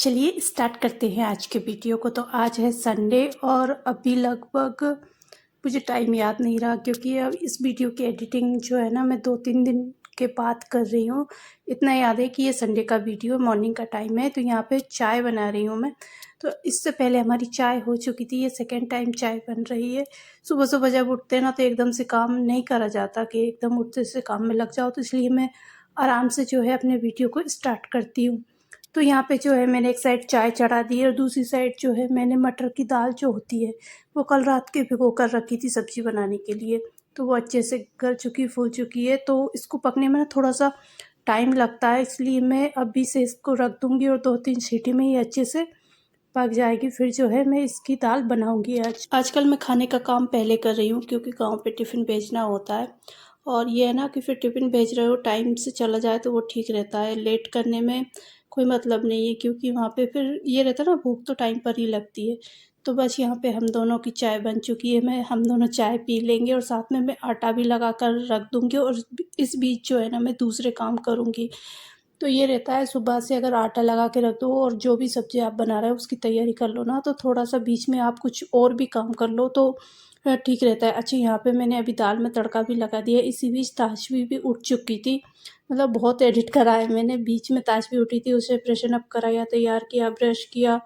चलिए स्टार्ट करते हैं आज के वीडियो को। तो आज है संडे और अभी लगभग मुझे टाइम याद नहीं रहा, क्योंकि अब इस वीडियो की एडिटिंग जो है ना मैं 2-3 दिन के बाद कर रही हूँ। इतना याद है कि ये संडे का वीडियो मॉर्निंग का टाइम है। तो यहाँ पे चाय बना रही हूँ मैं। तो इससे पहले हमारी चाय हो चुकी थी, ये सेकेंड टाइम चाय बन रही है। सुबह सुबह जब उठते हैं ना तो एकदम से काम नहीं करा जाता कि एकदम उठते से काम में लग जाओ, तो इसलिए मैं आराम से जो है अपने वीडियो को स्टार्ट करती हूँ। तो यहाँ पे जो है मैंने एक साइड चाय चढ़ा दी और दूसरी साइड जो है मैंने मटर की दाल जो होती है वो कल रात के भिगो कर रखी थी सब्ज़ी बनाने के लिए। तो वो अच्छे से गल चुकी फूल चुकी है, तो इसको पकने में ना थोड़ा सा टाइम लगता है, इसलिए मैं अभी से इसको रख दूँगी और 2-3 सीटी में ही अच्छे से पक जाएगी। फिर जो है मैं इसकी दाल बनाऊँगी। आजकल मैं खाने का काम पहले कर रही हूँ, क्योंकि गाँव पे टिफ़िन भेजना होता है। और ये है ना कि फिर टिफ़िन भेज रहे हो टाइम से चला जाए तो वो ठीक रहता है, लेट करने में कोई मतलब नहीं है, क्योंकि वहाँ पे फिर ये रहता है ना, भूख तो टाइम पर ही लगती है। तो बस यहाँ पे हम दोनों की चाय बन चुकी है, हम दोनों चाय पी लेंगे और साथ में मैं आटा भी लगा कर रख दूँगी और इस बीच जो है ना मैं दूसरे काम करूँगी। तो ये रहता है सुबह से अगर आटा लगा के रख दो और जो भी सब्ज़ी आप बना रहे हो उसकी तैयारी कर लो ना, तो थोड़ा-सा बीच में आप कुछ और भी काम कर लो तो ठीक रहता है। अच्छा, यहाँ पे मैंने अभी दाल में तड़का भी लगा दिया। इसी बीच ताशवी भी उठ चुकी थी, मतलब बहुत एडिट करा है मैंने। बीच में ताशवी उठी थी, उसे फ्रेशन अप कराया, तैयार किया, ब्रश किया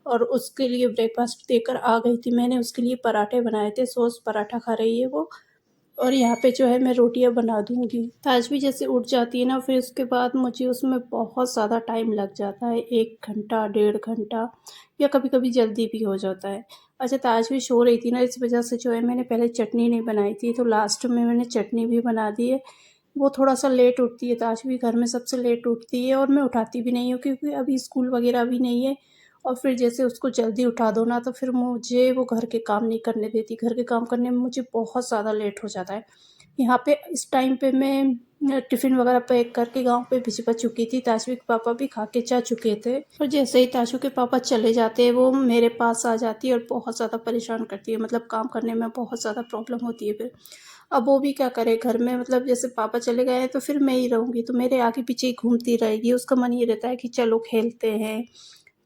और उसके लिए ब्रेकफ़ास्ट देकर आ गई थी। मैंने उसके लिए पराठे बनाए थे, सॉस पराठा खा रही है वो। और यहाँ पे जो है मैं रोटियाँ बना दूँगी। ताजवी जैसे उठ जाती है ना, फिर उसके बाद मुझे उसमें बहुत ज़्यादा टाइम लग जाता है, 1 घंटा, 1.5 घंटा, या कभी-कभी जल्दी भी हो जाता है। अच्छा, ताजवी सो रही थी ना, इस वजह से जो है मैंने पहले चटनी नहीं बनाई थी, तो लास्ट में मैंने चटनी भी बना दी है। वो थोड़ा-सा लेट उठती है, ताजवी घर में सबसे लेट उठती है और मैं उठाती भी नहीं हूँ, क्योंकि अभी स्कूल वगैरह भी नहीं है। और फिर जैसे उसको जल्दी उठा दो ना तो फिर मुझे वो घर के काम नहीं करने देती। घर के काम करने में मुझे बहुत ज़्यादा लेट हो जाता है। यहाँ पे इस टाइम पे मैं टिफ़िन वगैरह पैक करके गाँव पे भिजवा चुकी थी। ताशवी के पापा भी खा के जा चुके थे और जैसे ही ताशू के पापा चले जाते हैं वो मेरे पास आ जाती है और बहुत ज़्यादा परेशान करती है, मतलब काम करने में बहुत ज़्यादा प्रॉब्लम होती है फिर। अब वो भी क्या करे घर में, मतलब जैसे पापा चले गए हैं तो फिर मैं ही रहूँगी, तो मेरे आगे पीछे ही घूमती रहेगी। उसका मन ये रहता है कि चलो खेलते हैं,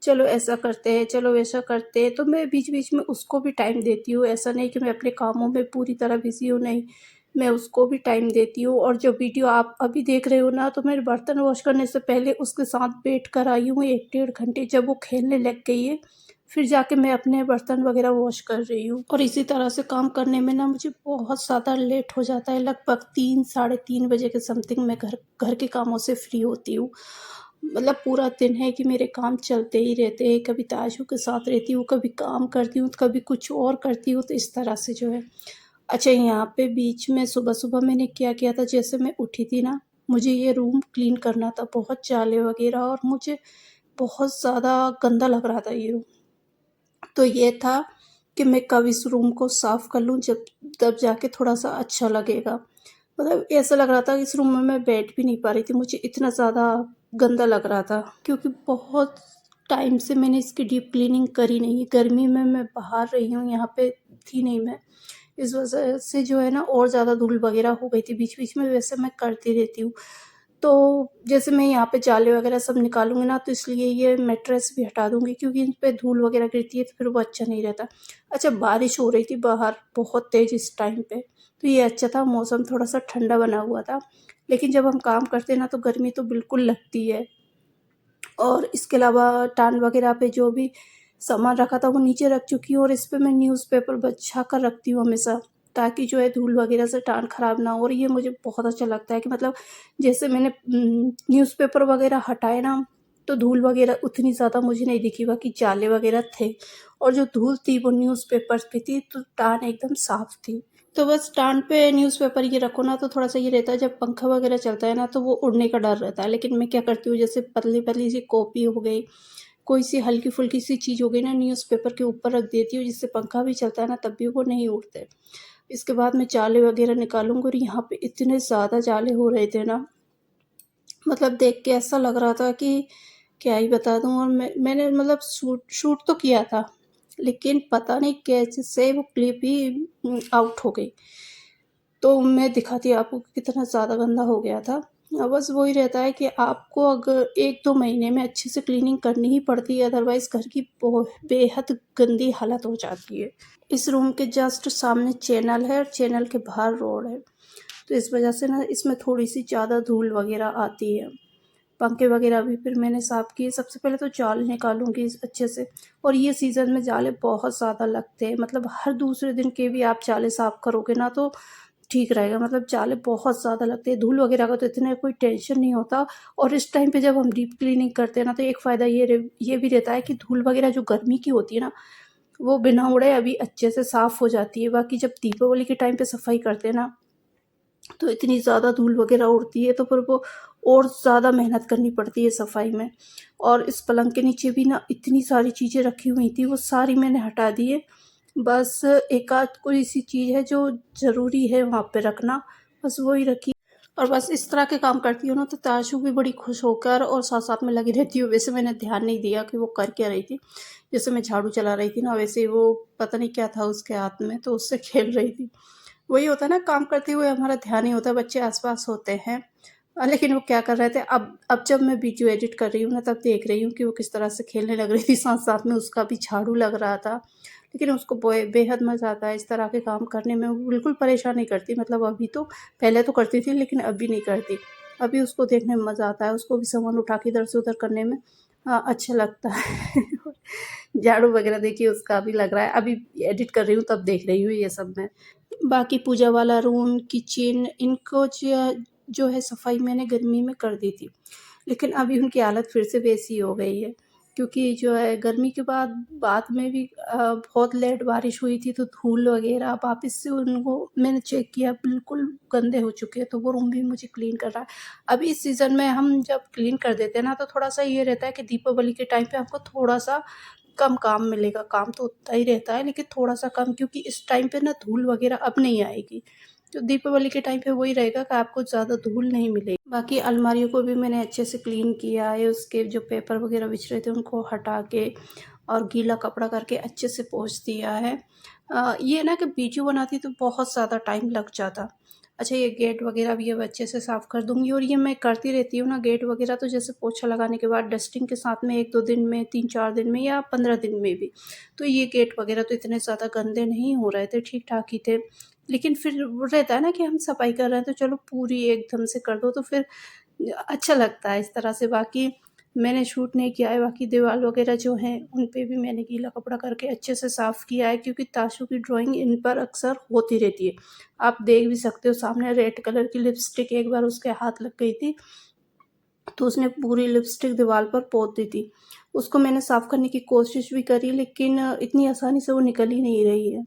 चलो ऐसा करते हैं, चलो वैसा करते हैं। तो मैं बीच-बीच में उसको भी टाइम देती हूँ। ऐसा नहीं कि मैं अपने कामों में पूरी तरह बिज़ी हूँ, नहीं, मैं उसको भी टाइम देती हूँ। और जो वीडियो आप अभी देख रहे हो ना, तो मैं बर्तन वॉश करने से पहले उसके साथ बैठ कर आई हूँ 1 डेढ़ घंटे। जब वो खेलने लग गई है, फिर जाके मैं अपने बर्तन वगैरह वॉश कर रही हूँ। और इसी तरह से काम करने में ना मुझे बहुत ज़्यादा लेट हो जाता है। लगभग 3 साढ़े 3 बजे के समथिंग मैं घर घर के कामों से फ्री होती हूँ। मतलब पूरा दिन है कि मेरे काम चलते ही रहते हैं। कभी ताशू के साथ रहती हूँ, कभी काम करती हूँ, तो कभी कुछ और करती हूँ, तो इस तरह से जो है। अच्छा, यहाँ पे बीच में सुबह-सुबह मैंने क्या किया था, जैसे मैं उठी थी ना, मुझे ये रूम क्लीन करना था, बहुत जाले वगैरह, और मुझे बहुत ज़्यादा गंदा लग रहा था ये रूम। तो ये था कि मैं कब इस रूम को साफ़ कर लूँ, जब तब जाके थोड़ा-सा अच्छा लगेगा। मतलब ऐसा लग रहा था कि इस रूम में मैं बैठ भी नहीं पा रही थी, मुझे इतना ज़्यादा गंदा लग रहा था, क्योंकि बहुत टाइम से मैंने इसकी डीप क्लीनिंग करी नहीं है। गर्मी में मैं बाहर रही हूँ, यहाँ पे थी नहीं मैं। इस वजह से जो है ना और ज़्यादा धूल वगैरह हो गई थी बीच-बीच में, वैसे मैं करती रहती हूँ। तो जैसे मैं यहाँ पे जाले वगैरह सब निकालूँगी ना, तो इसलिए ये मैट्रेस भी हटा दूँगी, क्योंकि इन पे धूल वगैरह गिरती है तो फिर वो अच्छा नहीं रहता। अच्छा, बारिश हो रही थी बाहर बहुत तेज़ इस टाइम पे, तो ये अच्छा था, मौसम थोड़ा-सा ठंडा बना हुआ था। लेकिन जब हम काम करते हैं ना तो गर्मी तो बिल्कुल लगती है। और इसके अलावा टान वगैरह पे जो भी सामान रखा था वो नीचे रख चुकी हूँ, और इस पे मैं न्यूज़पेपर बिछा कर रखती हूँ हमेशा, ताकि जो है धूल वगैरह से टान ख़राब ना हो। और ये मुझे बहुत अच्छा लगता है कि मतलब जैसे मैंने न्यूज़पेपर वगैरह हटाए ना, तो धूल वगैरह उतनी ज़्यादा मुझे नहीं दिखी, बाकी जाले वगैरह थे, और जो धूल थी वो न्यूज़पेपर्स पे थी, तो टान एकदम साफ़ थी। तो बस स्टैंड पे न्यूज़पेपर ये रखो ना, तो थोड़ा-सा ये रहता है, जब पंखा वगैरह चलता है ना तो वो उड़ने का डर रहता है। लेकिन मैं क्या करती हूँ, जैसे पतली-पतली सी कॉपी हो गई, कोई सी हल्की-फुल्की सी चीज़ हो गई ना, न्यूज़पेपर के ऊपर रख देती हूँ, जिससे पंखा भी चलता है ना तब भी वो नहीं उड़ते। इसके बाद मैं जाले वगैरह निकालूँगी, और यहाँ पे इतने ज़्यादा जाले हो रहे थे ना, मतलब देख के ऐसा लग रहा था कि क्या ही बता दूँ। और मैंने मतलब शूट शूट तो किया था, लेकिन पता नहीं कैसे वो क्लिप ही आउट हो गई। तो मैं दिखाती हूँ आपको कि कितना ज़्यादा गंदा हो गया था। बस वही रहता है कि आपको अगर 1-2 महीने में अच्छे से क्लीनिंग करनी ही पड़ती है, अदरवाइज़ घर की बेहद गंदी हालत हो जाती है। इस रूम के जस्ट सामने चैनल है और चैनल के बाहर रोड है, तो इस वजह से ना इसमें थोड़ी-सी ज़्यादा धूल वगैरह आती है। पंखे वगैरह भी फिर मैंने साफ़ किए। सबसे पहले तो जाल निकालूँगी इस अच्छे से, और ये सीज़न में जाले बहुत ज़्यादा लगते हैं, मतलब हर दूसरे दिन के भी आप जाले साफ़ करोगे ना तो ठीक रहेगा, मतलब जाले बहुत ज़्यादा लगते हैं। धूल वगैरह का तो इतना कोई टेंशन नहीं होता, और इस टाइम पे जब हम डीप क्लीनिंग करते हैं ना तो एक फ़ायदा ये भी रहता है कि धूल वगैरह जो गर्मी की होती है ना, वो बिना उड़े अभी अच्छे से साफ़ हो जाती है। बाकी जब दीपावली के टाइम पे सफाई करते हैं ना, तो इतनी ज़्यादा धूल वगैरह उड़ती है, तो फिर वो और ज़्यादा मेहनत करनी पड़ती है सफाई में। और इस पलंग के नीचे भी ना इतनी सारी चीज़ें रखी हुई थी, वो सारी मैंने हटा दी है। बस एक आध कोई सी चीज़ है जो ज़रूरी है वहाँ पे रखना, बस वही रखी। और बस इस तरह के काम करती हूँ ना तो ताशु भी बड़ी खुश होकर और साथ-साथ में लगी रहती हूँ। वैसे मैंने ध्यान नहीं दिया कि वो कर क्या रही थी। जैसे मैं झाड़ू चला रही थी ना, वैसे ही वो पता नहीं क्या था उसके हाथ में, तो उससे खेल रही थी। वही होता है ना, काम करते हुए हमारा ध्यान नहीं होता, बच्चे आस-पास होते हैं। लेकिन वो क्या कर रहे थे, अब जब मैं वीडियो एडिट कर रही हूँ ना तब देख रही हूँ कि वो किस तरह से खेलने लग रही थी, साथ-साथ में उसका भी झाड़ू लग रहा था। लेकिन उसको बेहद मज़ा आता है इस तरह के काम करने में, वो बिल्कुल परेशान नहीं करती, मतलब अभी तो, पहले तो करती थी लेकिन अभी नहीं करती। अभी उसको देखने में मज़ा आता है, उसको भी सामान उठा के इधर से उधर करने में अच्छा लगता है। झाड़ू वगैरह देखिए उसका अभी लग रहा है, अभी एडिट कर रही हूँ तब देख रही हूँ ये सब मैं। बाकी पूजा वाला रूम, किचन, इनको जो है सफाई मैंने गर्मी में कर दी थी। लेकिन अभी उनकी हालत फिर से वैसी हो गई है, क्योंकि जो है गर्मी के बाद में भी बहुत लेट बारिश हुई थी, तो धूल वगैरह वापस से उनको मैंने चेक किया, बिल्कुल गंदे हो चुके हैं, तो वो रूम भी मुझे क्लीन करना है। अभी इस सीज़न में हम जब क्लीन कर देते हैं ना तो थोड़ा-सा ये रहता है कि दीपावली के टाइम पे हमको थोड़ा-सा कम काम मिलेगा। काम तो उतना ही रहता है लेकिन थोड़ा-सा कम, क्योंकि इस टाइम पे ना धूल वगैरह अब नहीं आएगी। तो दीपावली के टाइम पे वही रहेगा कि आपको ज़्यादा धूल नहीं मिलेगी। बाकी अलमारियों को भी मैंने अच्छे से क्लीन किया है, उसके जो पेपर वगैरह बिछ रहे थे उनको हटा के और गीला कपड़ा करके अच्छे से पोंछ दिया है। ये ना कि वीडियो बनाती तो बहुत ज़्यादा टाइम लग जाता। अच्छा, ये गेट वगैरह भी अब अच्छे से साफ़ कर दूँगी, और ये मैं करती रहती हूँ ना गेट वगैरह, तो जैसे पोछा लगाने के बाद डस्टिंग के साथ में 1-2 दिन में, 3-4 दिन में या 15 दिन में भी। तो ये गेट वगैरह तो इतने ज़्यादा गंदे नहीं हो रहे थे, ठीक-ठाक ही थे। लेकिन फिर वो रहता है ना कि हम सफाई कर रहे हैं तो चलो पूरी एकदम से कर दो तो फिर अच्छा लगता है इस तरह से। बाकी मैंने शूट नहीं किया है, बाकी दीवार वगैरह जो हैं उन पे भी मैंने गीला कपड़ा करके अच्छे से साफ़ किया है, क्योंकि ताशु की ड्राइंग इन पर अक्सर होती रहती है। आप देख भी सकते हो, सामने रेड कलर की लिपस्टिक एक बार उसके हाथ लग गई थी, तो उसने पूरी लिपस्टिक दीवार पर पोत दी थी। उसको मैंने साफ़ करने की कोशिश भी करी, लेकिन इतनी आसानी से वो निकल ही नहीं रही है।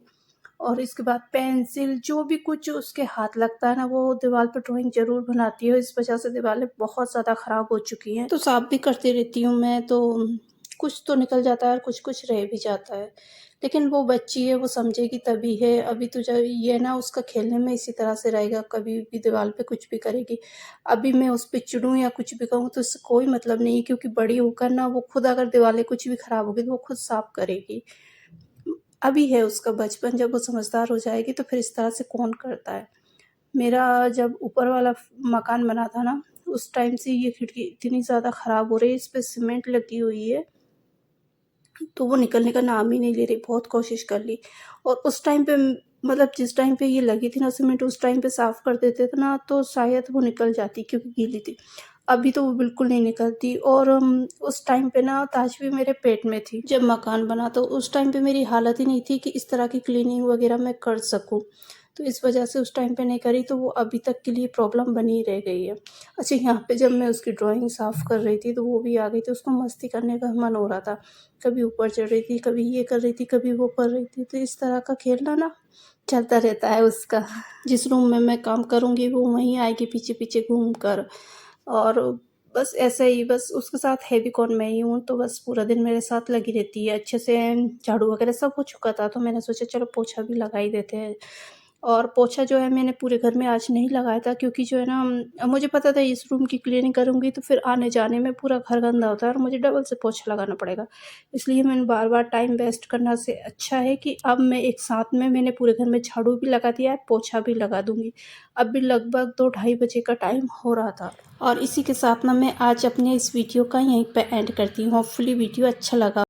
और इसके बाद पेंसिल, जो भी कुछ उसके हाथ लगता है ना, वो दीवार पे ड्राइंग ज़रूर बनाती है। इस वजह से दीवारें बहुत ज़्यादा ख़राब हो चुकी हैं। तो साफ़ भी करती रहती हूँ मैं, तो कुछ तो निकल जाता है और कुछ-कुछ रह भी जाता है। लेकिन वो बच्ची है, वो समझेगी तभी है। अभी तो जब ये ना उसका खेलने में इसी तरह से रहेगा, कभी भी दीवार पे कुछ भी करेगी। अभी मैं उस पे चिढ़ूँ या कुछ भी कहूँ तो इससे कोई मतलब नहीं है, क्योंकि बड़ी होकर ना वो खुद, अगर दीवारें कुछ भी ख़राब होगी तो वो खुद साफ़ करेगी। अभी है उसका बचपन, जब वो समझदार हो जाएगी तो फिर इस तरह से कौन करता है। मेरा जब ऊपर वाला मकान बना था ना, उस टाइम से ये खिड़की इतनी ज़्यादा ख़राब हो रही है, इस पे सीमेंट लगी हुई है, तो वो निकलने का नाम ही नहीं ले रही। बहुत कोशिश कर ली, और उस टाइम पे मतलब जिस टाइम पे ये लगी थी ना सीमेंट, उस टाइम पे साफ़ कर देते थे ना तो शायद वो निकल जाती, क्योंकि गीली थी। अभी तो वो बिल्कुल नहीं निकलती, और उस टाइम पे ना ताज भी मेरे पेट में थी जब मकान बना, तो उस टाइम पे मेरी हालत ही नहीं थी कि इस तरह की क्लीनिंग वगैरह मैं कर सकूँ। तो इस वजह से उस टाइम पे नहीं करी, तो वो अभी तक के लिए प्रॉब्लम बनी रह गई है। अच्छा, यहाँ पे जब मैं उसकी ड्राइंग साफ़ कर रही थी तो वो भी आ गई थी, उसको मस्ती करने का मन हो रहा था। कभी ऊपर चढ़ रही थी, कभी ये कर रही थी, कभी वो कर रही थी, तो इस तरह का खेलना ना चलता रहता है उसका। जिस रूम में मैं काम करूँगी वो वहीं आएगी पीछे-पीछे घूम कर, और बस ऐसे ही, बस उसके साथ है भी कौन, मैं ही हूँ, तो बस पूरा दिन मेरे साथ लगी रहती है। अच्छे से झाड़ू वगैरह सब हो चुका था, तो मैंने सोचा चलो पोछा भी लगा ही देते हैं। और पोछा जो है मैंने पूरे घर में आज नहीं लगाया था, क्योंकि जो है ना मुझे पता था इस रूम की क्लीनिंग करूँगी तो फिर आने-जाने में पूरा घर गंदा होता है और मुझे डबल से पोछा लगाना पड़ेगा। इसलिए मैंने बार-बार टाइम वेस्ट करने से अच्छा है कि अब मैं एक साथ में मैंने पूरे घर में झाड़ू भी लगा दिया है, पोछा भी लगा दूँगी। अब भी लगभग 2 ढाई बजे का टाइम हो रहा था। और इसी के साथ ना मैं आज अपने इस वीडियो का यहीं पे एंड करती हूँ। होपफुली वीडियो अच्छा लगा।